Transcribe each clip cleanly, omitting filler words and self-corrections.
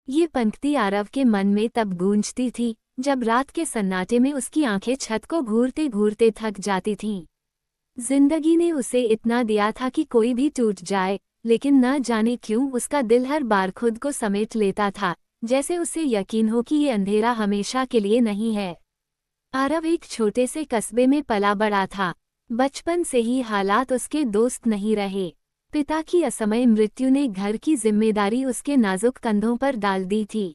ये पंक्ति आरव के मन में तब गूंजती थी जब रात के सन्नाटे में उसकी आंखें छत को घूरते घूरते थक जाती थीं। जिंदगी ने उसे इतना दिया था कि कोई भी टूट जाए, लेकिन न जाने क्यों उसका दिल हर बार खुद को समेट लेता था, जैसे उसे यकीन हो कि ये अंधेरा हमेशा के लिए नहीं है। आरव एक छोटे से कस्बे में पला बड़ा था। बचपन से ही हालात उसके दोस्त नहीं रहे। पिता की असमय मृत्यु ने घर की जिम्मेदारी उसके नाजुक कंधों पर डाल दी थी।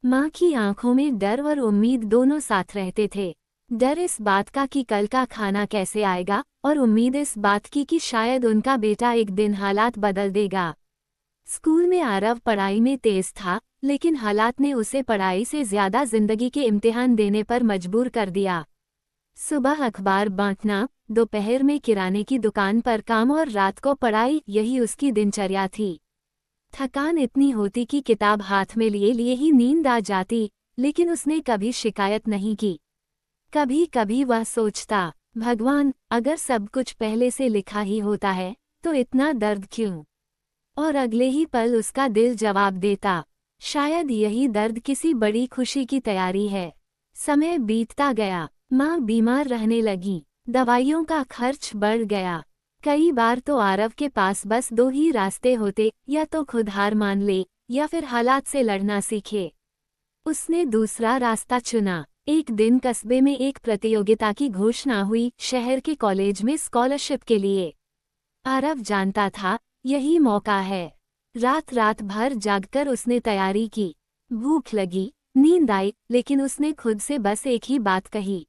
माँ की आंखों में डर और उम्मीद दोनों साथ रहते थे। डर इस बात का कि कल का खाना कैसे आएगा, और उम्मीद इस बात की कि शायद उनका बेटा एक दिन हालात बदल देगा। स्कूल में आरव पढ़ाई में तेज था, लेकिन हालात ने उसे पढ़ाई से ज्यादा जिंदगी के इम्तिहान देने पर मजबूर कर दिया। सुबह अखबार बांटना, दोपहर में किराने की दुकान पर काम और रात को पढ़ाई, यही उसकी दिनचर्या थी। थकान इतनी होती कि किताब हाथ में लिए लिए ही नींद आ जाती, लेकिन उसने कभी शिकायत नहीं की। कभी कभी वह सोचता, भगवान, अगर सब कुछ पहले से लिखा ही होता है तो इतना दर्द क्यों? और अगले ही पल उसका दिल जवाब देता, शायद यही दर्द किसी बड़ी खुशी की तैयारी है। समय बीतता गया, माँ बीमार रहने लगी, दवाइयों का खर्च बढ़ गया। कई बार तो आरव के पास बस दो ही रास्ते होते, या तो खुद हार मान ले या फिर हालात से लड़ना सीखे। उसने दूसरा रास्ता चुना। एक दिन कस्बे में एक प्रतियोगिता की घोषणा हुई, शहर के कॉलेज में स्कॉलरशिप के लिए। आरव जानता था यही मौका है। रात रात भर जागकर उसने तैयारी की। भूख लगी, नींद आई, लेकिन उसने खुद से बस एक ही बात कही,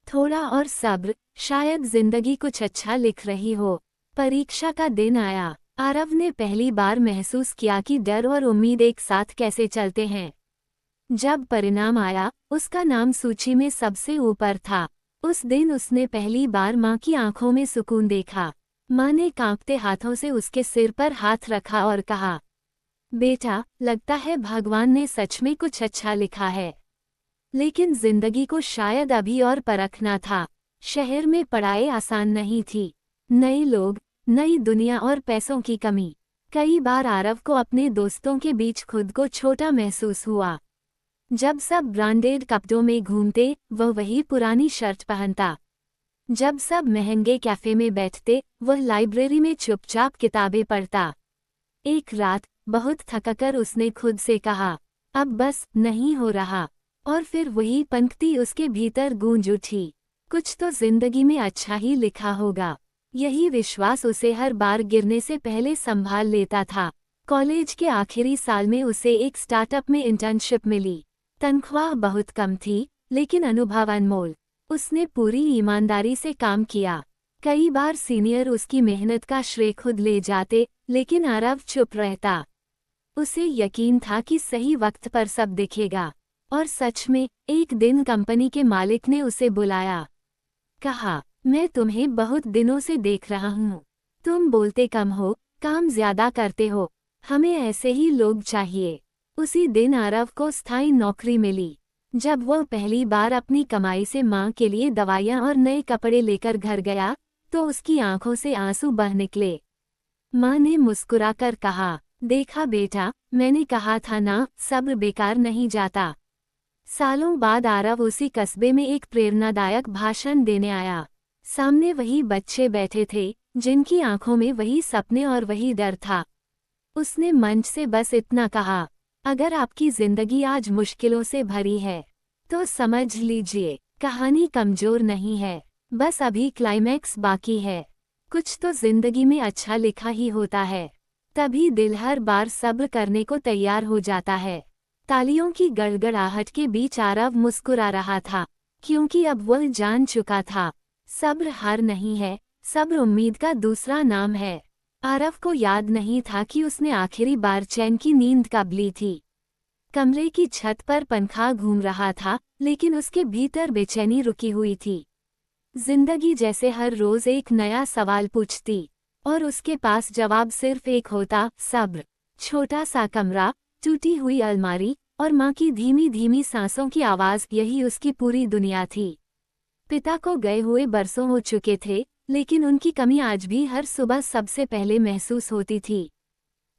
थोड़ा और सब्र, शायद जिंदगी कुछ अच्छा लिख रही हो। परीक्षा का दिन आया। आरव ने पहली बार महसूस किया कि डर और उम्मीद एक साथ कैसे चलते हैं। जब परिणाम आया, उसका नाम सूची में सबसे ऊपर था। उस दिन उसने पहली बार माँ की आंखों में सुकून देखा। माँ ने कांपते हाथों से उसके सिर पर हाथ रखा और कहा, बेटा, लगता है भगवान ने सच में कुछ अच्छा लिखा है। लेकिन जिंदगी को शायद अभी और परखना था। शहर में पढ़ाई आसान नहीं थी। नए लोग, नई दुनिया और पैसों की कमी। कई बार आरव को अपने दोस्तों के बीच खुद को छोटा महसूस हुआ। जब सब ब्रांडेड कपड़ों में घूमते, वह वही पुरानी शर्ट पहनता। जब सब महंगे कैफे में बैठते, वह लाइब्रेरी में चुपचाप किताबें पढ़ता। एक रात बहुत थककर उसने खुद से कहा, अब बस नहीं हो रहा। और फिर वही पंक्ति उसके भीतर गूंज उठी, कुछ तो जिंदगी में अच्छा ही लिखा होगा। यही विश्वास उसे हर बार गिरने से पहले संभाल लेता था। कॉलेज के आखिरी साल में उसे एक स्टार्टअप में इंटर्नशिप मिली। तनख्वाह बहुत कम थी, लेकिन अनुभव अनमोल। उसने पूरी ईमानदारी से काम किया। कई बार सीनियर उसकी मेहनत का श्रेय खुद ले जाते, लेकिन आरव चुप रहता। उसे यकीन था कि सही वक्त पर सब दिखेगा। और सच में, एक दिन कंपनी के मालिक ने उसे बुलाया। कहा, मैं तुम्हें बहुत दिनों से देख रहा हूँ। तुम बोलते कम हो, काम ज्यादा करते हो। हमें ऐसे ही लोग चाहिए। उसी दिन आरव को स्थायी नौकरी मिली। जब वह पहली बार अपनी कमाई से माँ के लिए दवाइयाँ और नए कपड़े लेकर घर गया, तो उसकी आंखों से आंसू बह निकले। माँ ने मुस्कुराकर कहा, देखा बेटा, मैंने कहा था ना, सब्र बेकार नहीं जाता। सालों बाद आरव उसी कस्बे में एक प्रेरणादायक भाषण देने आया। सामने वही बच्चे बैठे थे, जिनकी आंखों में वही सपने और वही डर था। उसने मंच से बस इतना कहा, अगर आपकी जिंदगी आज मुश्किलों से भरी है, तो समझ लीजिए, कहानी कमजोर नहीं है, बस अभी क्लाइमैक्स बाकी है। कुछ तो जिंदगी में अच्छा लिखा ही होता है। तभी दिल हर बार सब्र करने को तैयार हो जाता है। तालियों की गड़गड़ाहट के बीच आरव मुस्कुरा रहा था, क्योंकि अब वह जान चुका था, सब्र हार नहीं है, सब्र उम्मीद का दूसरा नाम है। आरव को याद नहीं था कि उसने आखिरी बार चैन की नींद कब ली थी। कमरे की छत पर पंखा घूम रहा था, लेकिन उसके भीतर बेचैनी रुकी हुई थी। जिंदगी जैसे हर रोज एक नया सवाल पूछती, और उसके पास जवाब सिर्फ एक होता, सब्र। छोटा सा कमरा, टूटी हुई अलमारी और माँ की धीमी धीमी सांसों की आवाज, यही उसकी पूरी दुनिया थी। पिता को गए हुए बरसों हो चुके थे, लेकिन उनकी कमी आज भी हर सुबह सबसे पहले महसूस होती थी।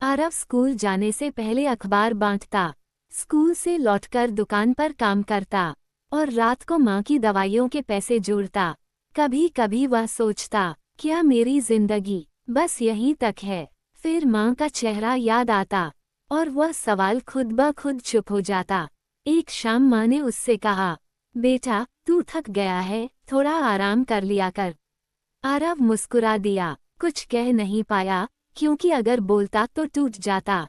आरव स्कूल जाने से पहले अखबार बांटता, स्कूल से लौटकर दुकान पर काम करता और रात को माँ की दवाइयों के पैसे जोड़ता। कभी कभी वह सोचता, क्या मेरी जिंदगी बस यहीं तक है? फिर माँ का चेहरा याद आता और वह सवाल खुद ब खुद चुप हो जाता। एक शाम माँ ने उससे कहा, बेटा तू थक गया है, थोड़ा आराम कर लिया कर। आरव मुस्कुरा दिया, कुछ कह नहीं पाया क्योंकि अगर बोलता तो टूट जाता।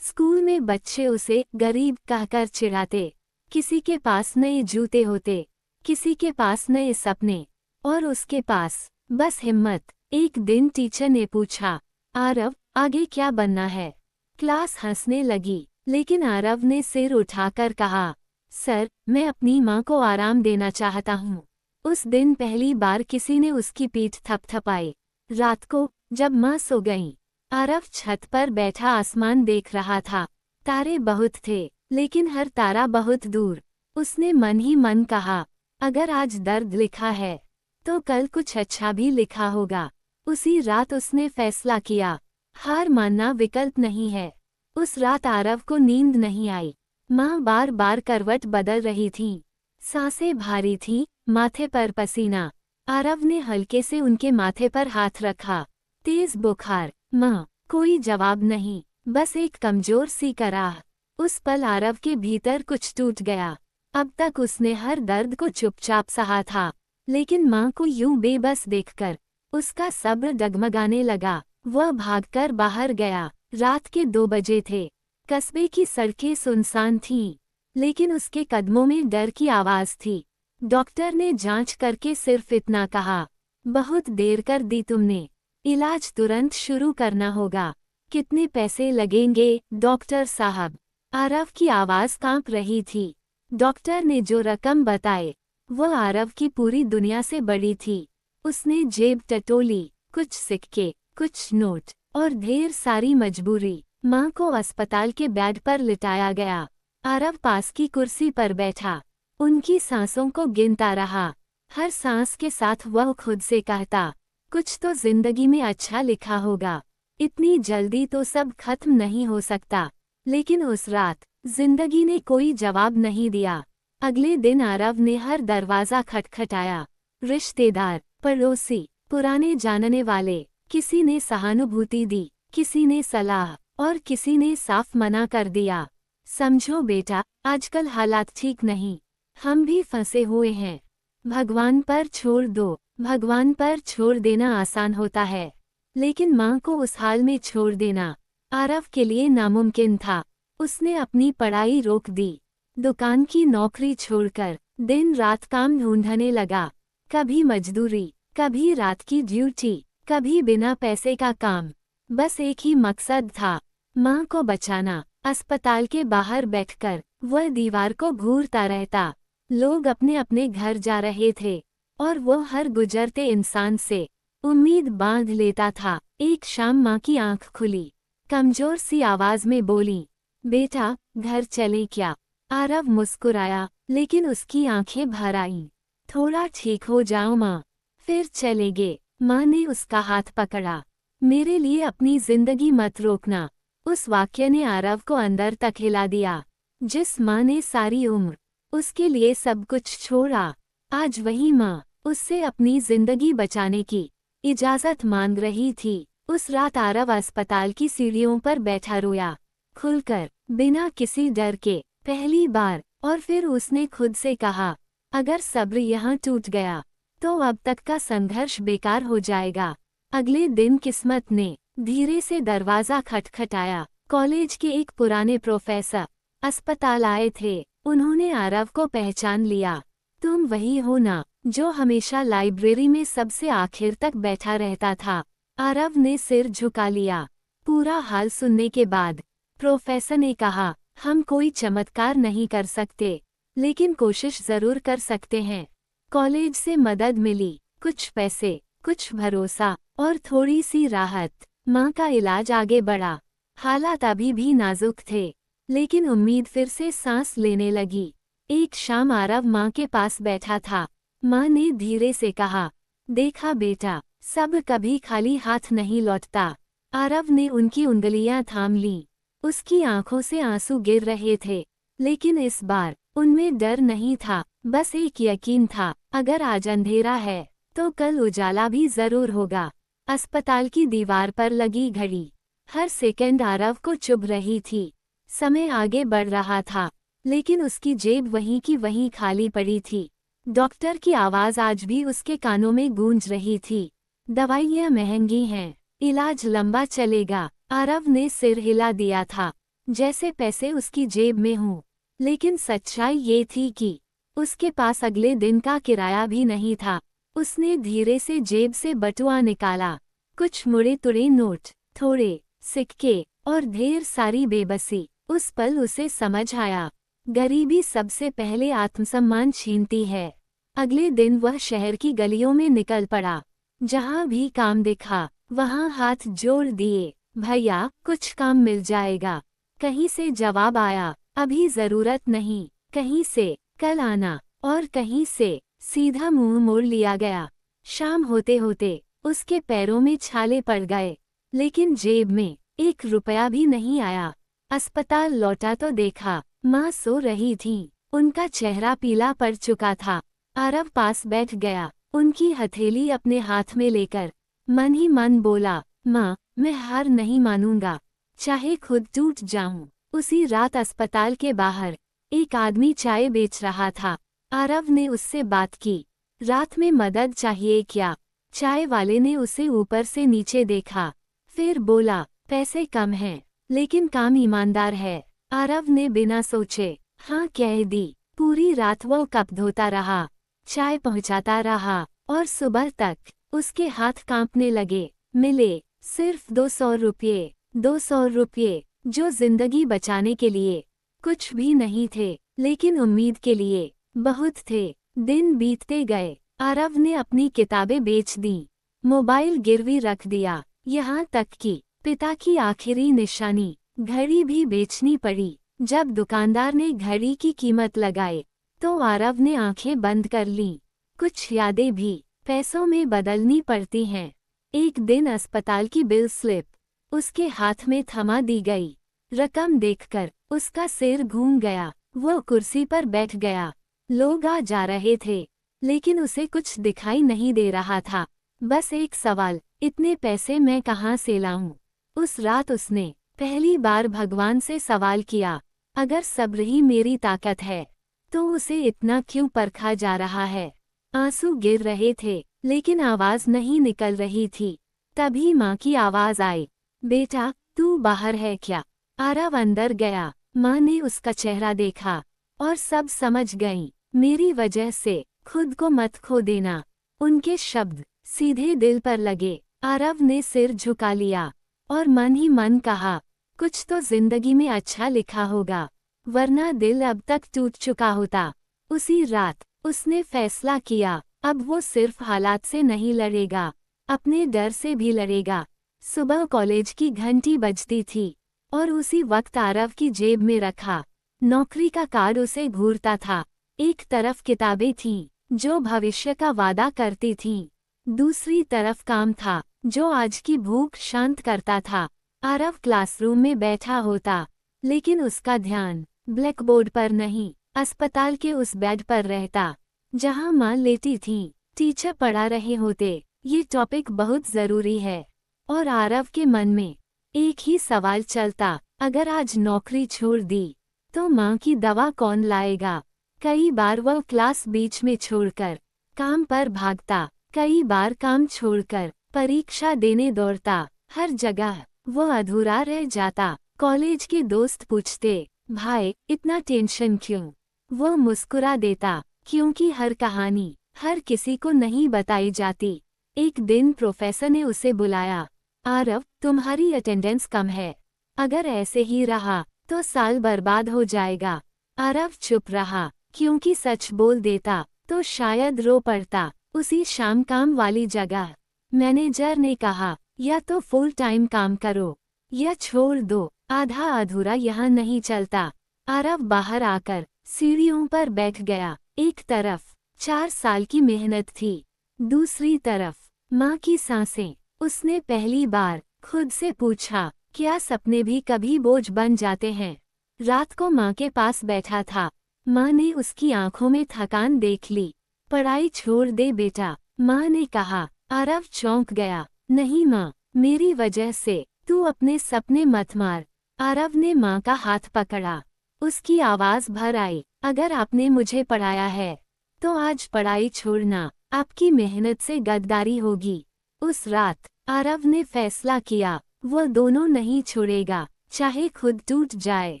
स्कूल में बच्चे उसे गरीब कहकर चिढ़ाते। किसी के पास नए जूते होते, किसी के पास नए सपने और उसके पास बस हिम्मत। एक दिन टीचर ने पूछा, आरव आगे क्या बनना है? क्लास हंसने लगी, लेकिन आरव ने सिर उठाकर कहा, सर मैं अपनी माँ को आराम देना चाहता हूँ। उस दिन पहली बार किसी ने उसकी पीठ थपथपाई। रात को जब माँ सो गईं, आरव छत पर बैठा आसमान देख रहा था। तारे बहुत थे, लेकिन हर तारा बहुत दूर। उसने मन ही मन कहा, अगर आज दर्द लिखा है तो कल कुछ अच्छा भी लिखा होगा। उसी रात उसने फैसला किया, हार मानना विकल्प नहीं है। उस रात आरव को नींद नहीं आई। माँ बार बार करवट बदल रही थी, सांसें भारी थीं, माथे पर पसीना। आरव ने हल्के से उनके माथे पर हाथ रखा। तेज बुखार। माँ, कोई जवाब नहीं, बस एक कमजोर सी कराह। उस पल आरव के भीतर कुछ टूट गया। अब तक उसने हर दर्द को चुपचाप सहा था, लेकिन माँ को यूं बेबस देखकर उसका सब्र डगमगाने लगा। वह भागकर बाहर गया। रात के 2 बजे थे। कस्बे की सड़कें सुनसान थीं, लेकिन उसके कदमों में डर की आवाज थी। डॉक्टर ने जांच करके सिर्फ इतना कहा, बहुत देर कर दी तुमने, इलाज तुरंत शुरू करना होगा। कितने पैसे लगेंगे डॉक्टर साहब? आरव की आवाज कांप रही थी। डॉक्टर ने जो रकम बताए वह आरव की पूरी दुनिया से बड़ी थी। उसने जेब टटोली, कुछ सिक्के, कुछ नोट और ढेर सारी मजबूरी। माँ को अस्पताल के बेड पर लिटाया गया। आरव पास की कुर्सी पर बैठा, उनकी सांसों को गिनता रहा। हर सांस के साथ वह खुद से कहता, कुछ तो जिंदगी में अच्छा लिखा होगा। इतनी जल्दी तो सब खत्म नहीं हो सकता। लेकिन उस रात जिंदगी ने कोई जवाब नहीं दिया। अगले दिन आरव ने हर दरवाजा खटखटाया। रिश्तेदार, पड़ोसी, पुराने जानने वाले, किसी ने सहानुभूति दी, किसी ने सलाह और किसी ने साफ मना कर दिया। समझो बेटा, आजकल हालात ठीक नहीं, हम भी फंसे हुए हैं। भगवान पर छोड़ दो। भगवान पर छोड़ देना आसान होता है, लेकिन माँ को उस हाल में छोड़ देना आरव के लिए नामुमकिन था। उसने अपनी पढ़ाई रोक दी, दुकान की नौकरी छोड़कर दिन रात काम ढूंढने लगा। कभी मजदूरी, कभी रात की ड्यूटी, कभी बिना पैसे का काम। बस एक ही मकसद था, माँ को बचाना। अस्पताल के बाहर बैठकर वह दीवार को घूरता रहता। लोग अपने अपने घर जा रहे थे और वो हर गुजरते इंसान से उम्मीद बांध लेता था। एक शाम माँ की आंख खुली, कमजोर सी आवाज में बोली, बेटा घर चलें क्या? आरव मुस्कुराया, लेकिन उसकी आंखें भर आईं। थोड़ा ठीक हो जाओ माँ, फिर चलेंगे। माँ ने उसका हाथ पकड़ा, मेरे लिए अपनी जिंदगी मत रोकना। उस वाक्य ने आरव को अंदर तक हिला दिया। जिस माँ ने सारी उम्र उसके लिए सब कुछ छोड़ा, आज वही माँ उससे अपनी जिंदगी बचाने की इजाजत मांग रही थी। उस रात आरव अस्पताल की सीढ़ियों पर बैठा रोया, खुलकर, बिना किसी डर के, पहली बार। और फिर उसने खुद से कहा, अगर सब्र यहाँ टूट गया तो अब तक का संघर्ष बेकार हो जाएगा। अगले दिन किस्मत ने धीरे से दरवाजा खटखटाया। कॉलेज के एक पुराने प्रोफेसर अस्पताल आए थे। उन्होंने आरव को पहचान लिया। तुम वही हो ना, जो हमेशा लाइब्रेरी में सबसे आखिर तक बैठा रहता था? आरव ने सिर झुका लिया। पूरा हाल सुनने के बाद प्रोफेसर ने कहा, हम कोई चमत्कार नहीं कर सकते, लेकिन कोशिश जरूर कर सकते हैं। कॉलेज से मदद मिली, कुछ पैसे, कुछ भरोसा और थोड़ी सी राहत। माँ का इलाज आगे बढ़ा। हालात अभी भी नाजुक थे, लेकिन उम्मीद फिर से सांस लेने लगी। एक शाम आरव माँ के पास बैठा था। माँ ने धीरे से कहा, देखा बेटा, सब कभी खाली हाथ नहीं लौटता। आरव ने उनकी उंगलियां थाम लीं। उसकी आंखों से आंसू गिर रहे थे, लेकिन इस बार उनमें डर नहीं था, बस एक यकीन था, अगर आज अंधेरा है तो कल उजाला भी जरूर होगा। अस्पताल की दीवार पर लगी घड़ी हर सेकंड आरव को चुभ रही थी। समय आगे बढ़ रहा था, लेकिन उसकी जेब वहीं की वहीं खाली पड़ी थी। डॉक्टर की आवाज आज भी उसके कानों में गूंज रही थी। दवाइयाँ महंगी हैं, इलाज लंबा चलेगा। आरव ने सिर हिला दिया था, जैसे पैसे उसकी जेब में हों। लेकिन सच्चाई ये थी कि उसके पास अगले दिन का किराया भी नहीं था। उसने धीरे से जेब से बटुआ निकाला, कुछ मुड़े तुड़े नोट, थोड़े सिक्के और ढेर सारी बेबसी। उस पल उसे समझ आया, गरीबी सबसे पहले आत्मसम्मान छीनती है। अगले दिन वह शहर की गलियों में निकल पड़ा। जहां भी काम दिखा वहां हाथ जोड़ दिए, भैया कुछ काम मिल जाएगा। कहीं से जवाब आया, अभी जरूरत नहीं। कहीं से, कल आना। और कहीं से सीधा मुंह मोड़ लिया गया। शाम होते होते उसके पैरों में छाले पड़ गए, लेकिन जेब में 1 रुपया भी नहीं आया। अस्पताल लौटा तो देखा, माँ सो रही थीं। उनका चेहरा पीला पड़ चुका था। आरव पास बैठ गया, उनकी हथेली अपने हाथ में लेकर मन ही मन बोला, माँ मैं हार नहीं मानूंगा, चाहे खुद टूट जाऊं। उसी रात अस्पताल के बाहर एक आदमी चाय बेच रहा था। आरव ने उससे बात की, रात में मदद चाहिए क्या? चाय वाले ने उसे ऊपर से नीचे देखा, फिर बोला, पैसे कम हैं, लेकिन काम ईमानदार है। आरव ने बिना सोचे हाँ कह दी। पूरी रात वो कप धोता रहा, चाय पहुंचाता रहा और सुबह तक उसके हाथ कांपने लगे। मिले सिर्फ 200 रुपये। 200 रुपये जो जिंदगी बचाने के लिए कुछ भी नहीं थे, लेकिन उम्मीद के लिए बहुत थे। दिन बीतते गए, आरव ने अपनी किताबें बेच दी, मोबाइल गिरवी रख दिया, यहाँ तक कि पिता की आखिरी निशानी घड़ी भी बेचनी पड़ी। जब दुकानदार ने घड़ी की कीमत लगाई तो आरव ने आंखें बंद कर लीं। कुछ यादें भी पैसों में बदलनी पड़ती हैं। एक दिन अस्पताल की बिल स्लिप उसके हाथ में थमा दी गई। रकम देखकर उसका सिर घूम गया। वो कुर्सी पर बैठ गया। लोग आ जा रहे थे, लेकिन उसे कुछ दिखाई नहीं दे रहा था। बस एक सवाल, इतने पैसे मैं कहाँ से लाऊं? उस रात उसने पहली बार भगवान से सवाल किया, अगर सब्र ही मेरी ताकत है तो उसे इतना क्यों परखा जा रहा है? आंसू गिर रहे थे, लेकिन आवाज नहीं निकल रही थी। तभी माँ की आवाज आई, बेटा तू बाहर है क्या? आरव अंदर गया। माँ ने उसका चेहरा देखा और सब समझ गईं। मेरी वजह से खुद को मत खो देना। उनके शब्द सीधे दिल पर लगे। आरव ने सिर झुका लिया और मन ही मन कहा, कुछ तो जिंदगी में अच्छा लिखा होगा, वरना दिल अब तक टूट चुका होता। उसी रात उसने फैसला किया, अब वो सिर्फ हालात से नहीं लड़ेगा, अपने डर से भी लड़ेगा। सुबह कॉलेज की घंटी बजती थी और उसी वक्त आरव की जेब में रखा नौकरी का कार्ड उसे घूरता था। एक तरफ किताबें थीं जो भविष्य का वादा करती थीं, दूसरी तरफ काम था जो आज की भूख शांत करता था। आरव क्लासरूम में बैठा होता, लेकिन उसका ध्यान ब्लैकबोर्ड पर नहीं, अस्पताल के उस बेड पर रहता जहां माँ लेटी थीं। टीचर पढ़ा रहे होते, ये टॉपिक बहुत जरूरी है, और आरव के मन में एक ही सवाल चलता, अगर आज नौकरी छोड़ दी तो माँ की दवा कौन लाएगा? कई बार वह क्लास बीच में छोड़कर काम पर भागता, कई बार काम छोड़कर परीक्षा देने दौड़ता। हर जगह वो अधूरा रह जाता। कॉलेज के दोस्त पूछते, भाई इतना टेंशन क्यों? वो मुस्कुरा देता, क्योंकि हर कहानी हर किसी को नहीं बताई जाती। एक दिन प्रोफेसर ने उसे बुलाया, आरव तुम्हारी अटेंडेंस कम है, अगर ऐसे ही रहा तो साल बर्बाद हो जाएगा। आरव चुप रहा, क्योंकि सच बोल देता तो शायद रो पड़ता। उसी शाम काम वाली जगह मैनेजर ने कहा, या तो फुल टाइम काम करो या छोड़ दो, आधा अधूरा यहाँ नहीं चलता। आरव बाहर आकर सीढ़ियों पर बैठ गया। एक तरफ 4 साल की मेहनत थी, दूसरी तरफ माँ की सांसें। उसने पहली बार खुद से पूछा, क्या सपने भी कभी बोझ बन जाते हैं। रात को माँ के पास बैठा था। माँ ने उसकी आंखों में थकान देख ली। पढ़ाई छोड़ दे बेटा, माँ ने कहा। आरव चौंक गया। नहीं माँ, मेरी वजह से तू अपने सपने मत मार। आरव ने माँ का हाथ पकड़ा। उसकी आवाज भर आई। अगर आपने मुझे पढ़ाया है तो आज पढ़ाई छोड़ना आपकी मेहनत से गद्दारी होगी। उस रात आरव ने फैसला किया, वो दोनों नहीं छोड़ेगा, चाहे खुद टूट जाए।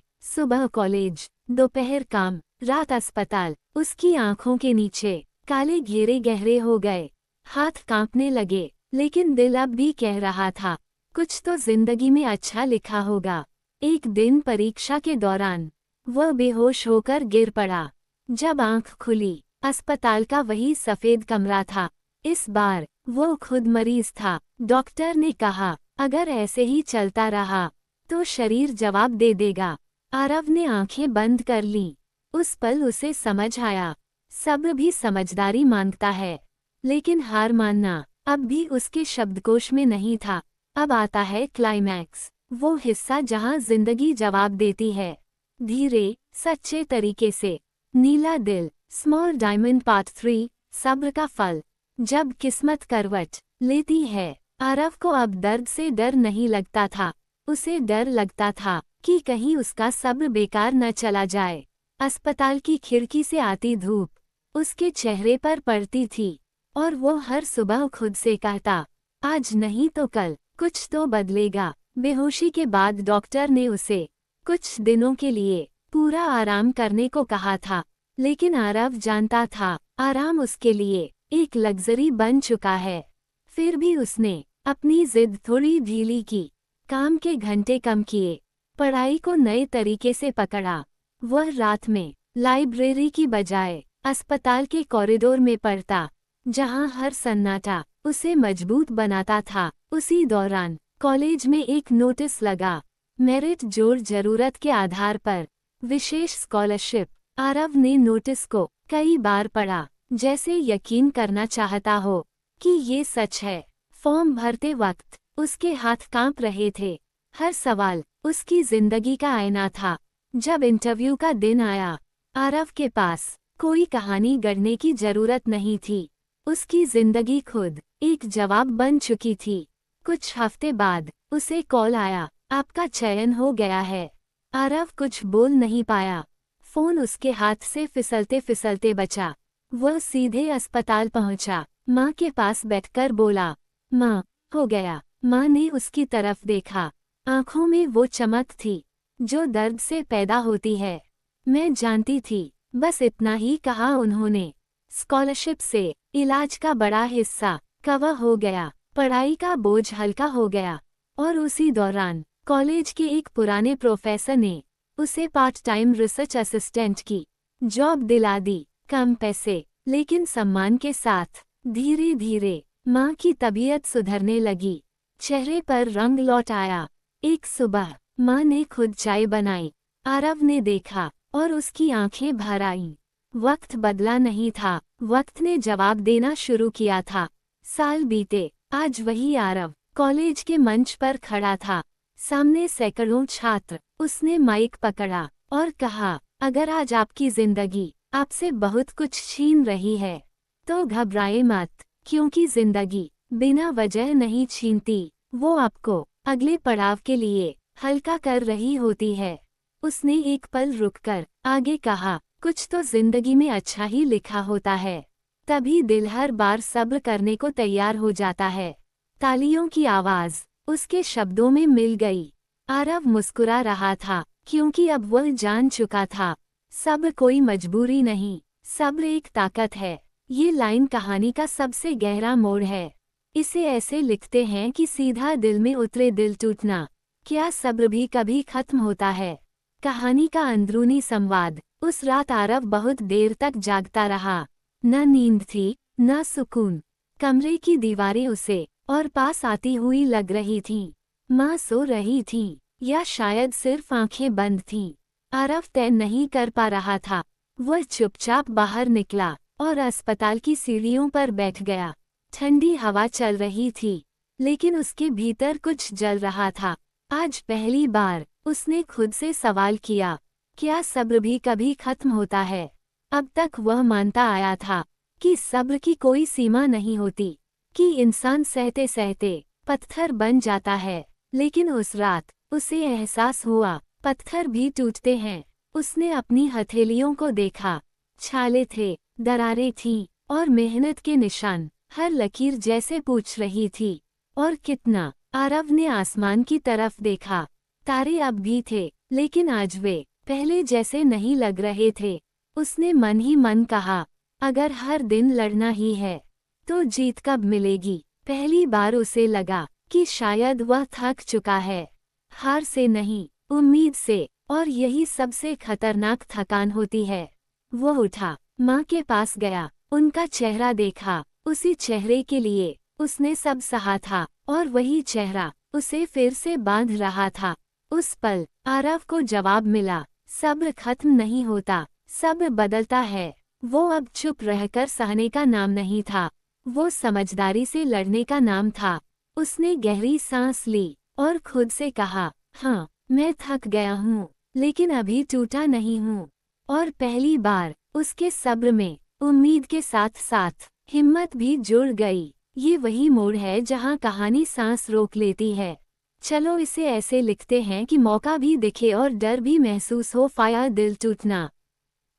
सुबह कॉलेज, दोपहर काम, रात अस्पताल। उसकी आंखों के नीचे काले घेरे गहरे हो गए। हाथ कांपने लगे, लेकिन दिल अब भी कह रहा था, कुछ तो जिंदगी में अच्छा लिखा होगा। एक दिन परीक्षा के दौरान वह बेहोश होकर गिर पड़ा। जब आंख खुली, अस्पताल का वही सफेद कमरा था। इस बार वो खुद मरीज था। डॉक्टर ने कहा, अगर ऐसे ही चलता रहा तो शरीर जवाब दे देगा। आरव ने आंखें बंद कर लीं। उस पल उसे समझ आया, सब्र भी समझदारी मांगता है। लेकिन हार मानना अब भी उसके शब्दकोश में नहीं था। अब आता है क्लाइमैक्स, वो हिस्सा जहां जिंदगी जवाब देती है, धीरे, सच्चे तरीके से। नीला दिल, स्मॉल डायमंड पार्ट 3, सब्र का फल। जब किस्मत करवट लेती है, आरव को अब दर्द से डर नहीं लगता था। उसे डर लगता था कि कहीं उसका सब्र बेकार न चला जाए। अस्पताल की खिड़की से आती धूप उसके चेहरे पर पड़ती थी, और वो हर सुबह खुद से कहता, आज नहीं तो कल कुछ तो बदलेगा। बेहोशी के बाद डॉक्टर ने उसे कुछ दिनों के लिए पूरा आराम करने को कहा था, लेकिन आरव जानता था, आराम उसके लिए एक लग्जरी बन चुका है। फिर भी उसने अपनी जिद थोड़ी ढीली की, काम के घंटे कम किए, पढ़ाई को नए तरीके से पकड़ा। वह रात में लाइब्रेरी की बजाय अस्पताल के कॉरिडोर में पढ़ता, जहां हर सन्नाटा उसे मजबूत बनाता था। उसी दौरान कॉलेज में एक नोटिस लगा, मेरिट जोड़ जरूरत के आधार पर विशेष स्कॉलरशिप। आरव ने नोटिस को कई बार पढ़ा, जैसे यकीन करना चाहता हो कि ये सच है। फॉर्म भरते वक्त उसके हाथ कांप रहे थे। हर सवाल उसकी जिंदगी का आईना था। जब इंटरव्यू का दिन आया, आरव के पास कोई कहानी गढ़ने की जरूरत नहीं थी। उसकी जिंदगी खुद एक जवाब बन चुकी थी। कुछ हफ्ते बाद उसे कॉल आया, आपका चयन हो गया है। आरव कुछ बोल नहीं पाया। फोन उसके हाथ से फिसलते फिसलते बचा। वह सीधे अस्पताल पहुंचा। माँ के पास बैठकर बोला, माँ, हो गया। माँ ने उसकी तरफ देखा। आंखों में वो चमक थी जो दर्द से पैदा होती है। मैं जानती थी, बस इतना ही कहा उन्होंने। स्कॉलरशिप से इलाज का बड़ा हिस्सा कवर हो गया, पढ़ाई का बोझ हल्का हो गया, और उसी दौरान कॉलेज के एक पुराने प्रोफेसर ने उसे पार्ट टाइम रिसर्च असिस्टेंट की जॉब दिला दी। कम पैसे, लेकिन सम्मान के साथ। धीरे धीरे माँ की तबीयत सुधरने लगी, चेहरे पर रंग लौट आया। एक सुबह माँ ने खुद चाय बनाई। आरव ने देखा और उसकी आंखें भर आईं। वक्त बदला नहीं था, वक्त ने जवाब देना शुरू किया था। साल बीते, आज वही आरव कॉलेज के मंच पर खड़ा था। सामने सैकड़ों छात्र। उसने माइक पकड़ा और कहा, अगर आज आपकी जिंदगी आपसे बहुत कुछ छीन रही है तो घबराए मत, क्योंकि जिंदगी बिना वजह नहीं छीनती। वो आपको अगले पड़ाव के लिए हल्का कर रही होती है। उसने एक पल रुककर आगे कहा, कुछ तो जिंदगी में अच्छा ही लिखा होता है, तभी दिल हर बार सब्र करने को तैयार हो जाता है। तालियों की आवाज उसके शब्दों में मिल गई। आरव मुस्कुरा रहा था, क्योंकि अब वह जान चुका था, सब्र कोई मजबूरी नहीं, सब्र एक ताकत है। ये लाइन कहानी का सबसे गहरा मोड़ है। इसे ऐसे लिखते हैं कि सीधा दिल में उतरे दिल टूटना। क्या सब्र भी कभी खत्म होता है? कहानी का अंदरूनी संवाद। उस रात आरव बहुत देर तक जागता रहा। न नींद थी, न सुकून। कमरे की दीवारें उसे और पास आती हुई लग रही थीं। माँ सो रही थी, या शायद सिर्फ आंखें बंद थीं। आरव तय नहीं कर पा रहा था। वह चुपचाप बाहर निकला और अस्पताल की सीढ़ियों पर बैठ गया। ठंडी हवा चल रही थी, लेकिन उसके भीतर कुछ जल रहा था। आज पहली बार उसने खुद से सवाल किया, क्या सब्र भी कभी खत्म होता है? अब तक वह मानता आया था कि सब्र की कोई सीमा नहीं होती, कि इंसान सहते सहते पत्थर बन जाता है। लेकिन उस रात उसे एहसास हुआ, पत्थर भी टूटते हैं। उसने अपनी हथेलियों को देखा, छाले थे, दरारें थीं और मेहनत के निशान। हर लकीर जैसे पूछ रही थी, और कितना? आरव ने आसमान की तरफ देखा। तारे अब भी थे, लेकिन आज वे पहले जैसे नहीं लग रहे थे। उसने मन ही मन कहा, अगर हर दिन लड़ना ही है, तो जीत कब मिलेगी? पहली बार उसे लगा कि शायद वह थक चुका है, हार से नहीं, उम्मीद से, और यही सबसे खतरनाक थकान होती है। वो उठा, माँ के पास गया, उनका चेहरा देखा। उसी चेहरे के लिए उसने सब सहा था, और वही चेहरा उसे फिर से बांध रहा था। उस पल आरव को जवाब मिला, सब्र खत्म नहीं होता, सब्र बदलता है। वो अब चुप रहकर सहने का नाम नहीं था, वो समझदारी से लड़ने का नाम था। उसने गहरी सांस ली और खुद से कहा, हाँ, मैं थक गया हूँ, लेकिन अभी टूटा नहीं हूँ। और पहली बार उसके सब्र में उम्मीद के साथ साथ हिम्मत भी जुड़ गई। ये वही मोड़ है जहाँ कहानी सांस रोक लेती है। चलो इसे ऐसे लिखते हैं कि मौका भी दिखे और डर भी महसूस हो। फाया दिल टूटना,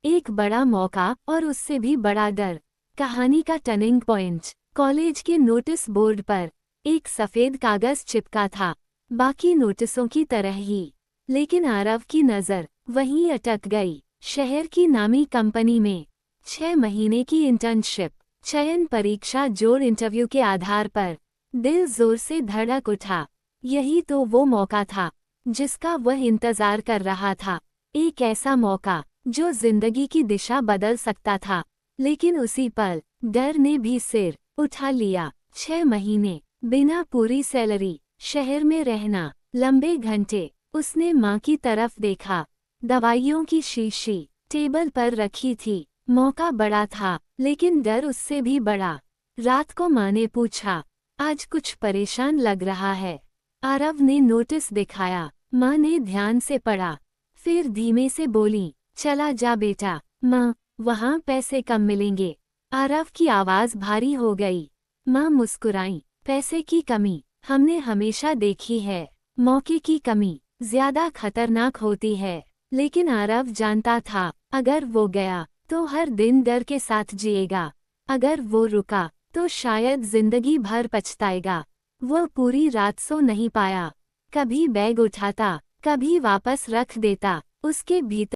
एक बड़ा मौका और उससे भी बड़ा डर। कहानी का टर्निंग पॉइंट। कॉलेज के नोटिस बोर्ड पर एक सफेद कागज चिपका था, बाकी नोटिसों की तरह ही। लेकिन आरव की नज़र वहीं अटक गई। शहर की नामी कंपनी में 6 महीने की इंटर्नशिप, चयन परीक्षा जोड़ इंटरव्यू के आधार पर। दिल जोर से धड़क उठा। यही तो वो मौका था जिसका वह इंतजार कर रहा था। एक ऐसा मौका जो जिंदगी की दिशा बदल सकता था। लेकिन उसी पल डर ने भी सिर उठा लिया। 6 महीने, बिना पूरी सैलरी, शहर में रहना, लंबे घंटे। उसने माँ की तरफ देखा। दवाइयों की शीशी टेबल पर रखी थी। मौका बड़ा था, लेकिन डर उससे भी बड़ा। रात को माँ ने पूछा, आज कुछ परेशान लग रहा है? आरव ने नोटिस दिखाया। माँ ने ध्यान से पढ़ा, फिर धीमे से बोली, चला जा बेटा, माँ, वहाँ पैसे कम मिलेंगे। आरव की आवाज़ भारी हो गई। माँ मुस्कुराई, पैसे की कमी हमने हमेशा देखी है, मौके की कमी ज्यादा खतरनाक होती है। लेकिन आरव जानता था, अगर वो गया तो हर दिन डर के साथ जिएगा। अगर वो रुका तो शायद जिंदगी भर पछताएगा। वो पूरी रात सो नहीं पाया। कभी बैग उठाता, कभी वापस रख देता। उसके भीतर